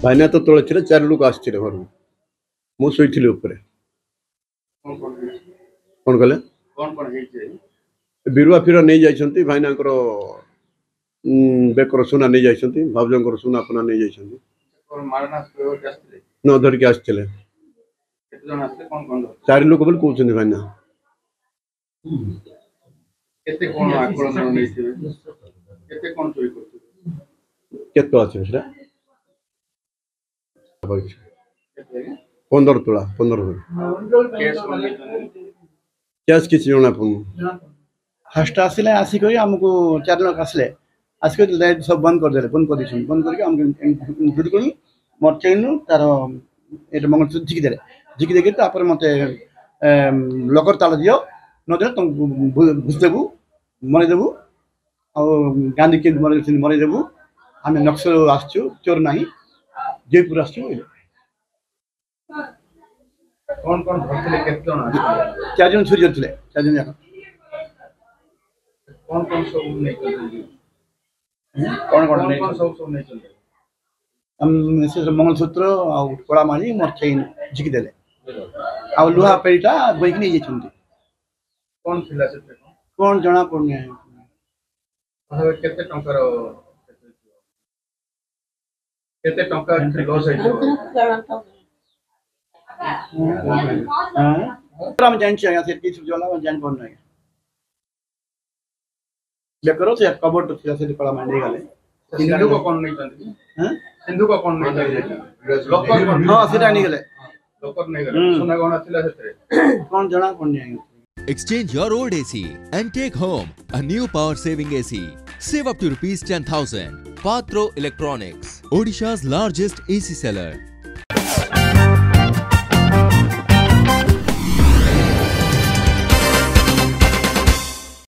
भाईना तो तले थे 4 लोक आसते घर मु शोई ऊपर कौन कहले बिरुआ फिर नहीं जाइछंती भाईना बेकर सुना नहीं जाइछंती भावजंकर सुना अपना नहीं जाइछंती न धरिक आसते 4 लोक बोल कहते भाईना केत अच्छे से 15 तोला 15 कैश किसी जना पड़न फास्ट आसिले आसिक आमको 4 लोक आसिले आसिक लाइट सब बंद कर दी बंद करके हमको इंक्लूड करी मोर चेन तार एटा मंगल झिकी देके तापर मते लकर ताला दियो न दे तुम बुझ देबू मरे देबू आ गांधी के मरे देबू आम नक्सल आसचु चोर नहीं जयपुर आसचु कौन कौन भरतले केते जण 4 जन छुरी जरथिले 4 जन जाक कौन कौन सब नहीं करते कौन सब नहीं चलते हम से मंगलसूत्र आ कोड़ा मारी मोर चेन झिकी देले आ लुहा पेटा बइक नहीं जेछुंती कौन थिला से कौन जना पड़ने केते टंकर केते टंका लॉस है हम जान चाहिए से किछ जोला जान कोन नहीं ले करो से कबोर्ड तो थिला से कोड़ा मांडी गले सिंधु को कौन नहीं जानते हैं सिंधु को कौन नहीं जानते लोकर हां सेटा नहीं गले लोकर नहीं गले सोना गहना थिला से कौन जना पड़ने Exchange your old AC and take home a new power saving AC. Save up to rupees 10,000. Patro Electronics, Odisha's largest AC seller.